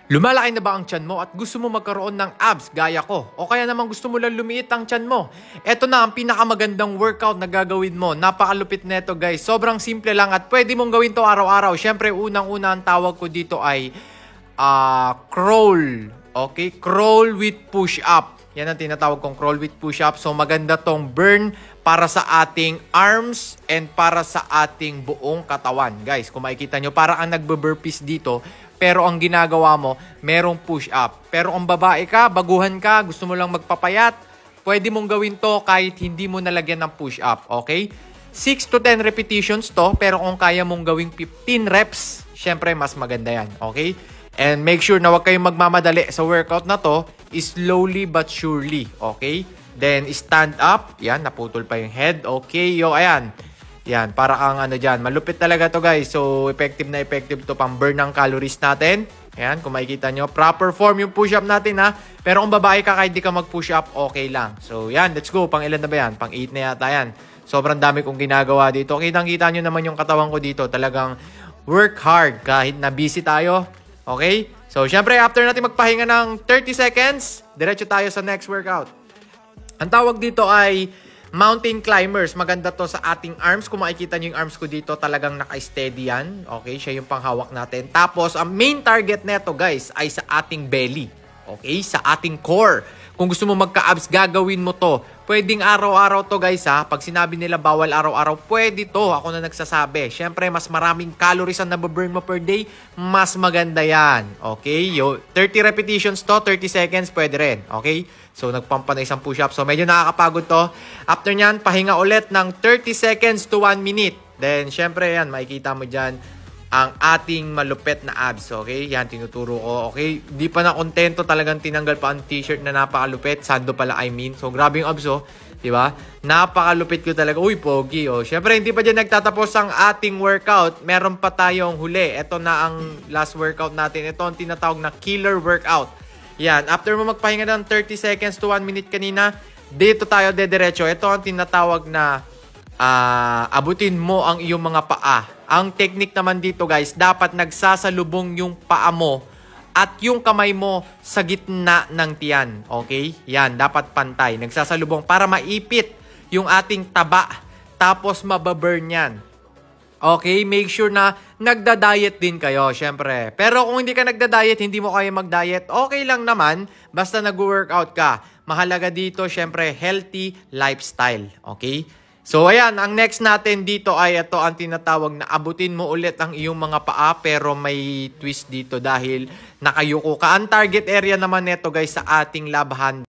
Lumalaki na ba ang tiyan mo at gusto mo magkaroon ng abs gaya ko? O kaya naman gusto mo lang lumiit ang tiyan mo? Ito na ang pinakamagandang workout na gagawin mo. Napakalupit neto guys. Sobrang simple lang at pwede mong gawin to araw-araw. Siyempre unang-una ang tawag ko dito ay crawl. Okay? Crawl with push-up. Yan ang tinatawag kong crawl with push-up. So maganda tong burn para sa ating arms and para sa ating buong katawan. Guys, kung makikita nyo, para ang nagbe-burpees dito. Pero ang ginagawa mo, merong push-up. Pero kung babae ka, baguhan ka, gusto mo lang magpapayat, pwede mong gawin to kahit hindi mo nalagyan ng push-up. Okay? 6 to 10 repetitions to, pero kung kaya mong gawing 15 reps, syempre mas maganda yan. Okay? And make sure na huwag kayong magmamadali sa workout na to, slowly but surely. Okay? Then, stand up. Yan, naputol pa yung head. Okay, ayan. Yan, para kang ano dyan. Malupit talaga to guys. So, effective na effective to pang burn ng calories natin. Yan, kung makikita nyo. Proper form yung push-up natin ha. Pero kung babae ka kahit di ka mag-push-up, okay lang. So, yan, let's go. Pang ilan na ba yan? Pang 8 na yata yan. Sobrang dami kong ginagawa dito. Kitang-kita nyo naman yung katawan ko dito. Talagang work hard kahit na busy tayo. Okay? So, syempre, after natin magpahinga ng 30 seconds, diretso tayo sa next workout. Ang tawag dito ay mountain climbers. Maganda to sa ating arms. Kung makikita nyo yung arms ko dito, talagang naka-steady yan. Okay, siya yung panghawak natin. Tapos, ang main target neto guys ay sa ating belly. Okay, sa ating core. Kung gusto mo magka-abs, gagawin mo to. Pwedeng araw-araw to guys ha. Pag sinabi nila bawal araw-araw, pwede to. Ako na nagsasabi. Siyempre, mas maraming calories ang nababurn mo per day. Mas maganda yan. Okay, 30 repetitions to, 30 seconds, pwede rin. Okay, so nagpump na isang push-up. So medyo nakakapagod to. After nyan, pahinga ulit ng 30 seconds to 1 minute. Then, syempre yan, makikita mo dyan ang ating malupet na abs. Okay, yan, tinuturo ko. Okay, di pa na kontento, talagang tinanggal pa ang t-shirt na napakalupit. Sando pala, I mean. So, grabe yung abs, diba? Napakalupit ko talaga. Uy, pogi, Syempre, hindi pa dyan nagtatapos ang ating workout. Meron pa tayong huli. Ito na ang last workout natin. Ito ang tinatawag na killer workout. Yan, after mo magpahinga ng 30 seconds to 1 minute kanina, dito tayo dediretso. Ito ang tinatawag na abutin mo ang iyong mga paa. Ang technique naman dito guys, dapat nagsasalubong yung paa mo at yung kamay mo sa gitna ng tiyan. Okay? Yan, dapat pantay. Nagsasalubong para maipit yung ating taba. Tapos mababurn yan. Okay? Make sure na nagda-diet din kayo, syempre. Pero kung hindi ka nagda-diet, hindi mo kaya mag-diet, okay lang naman. Basta nag-workout ka. Mahalaga dito, syempre, healthy lifestyle. Okay? So, ayan, ang next natin dito ay ito ang tinatawag na abutin mo ulit ang iyong mga paa pero may twist dito dahil nakayuko ka. Ang target area naman nito guys sa ating labahan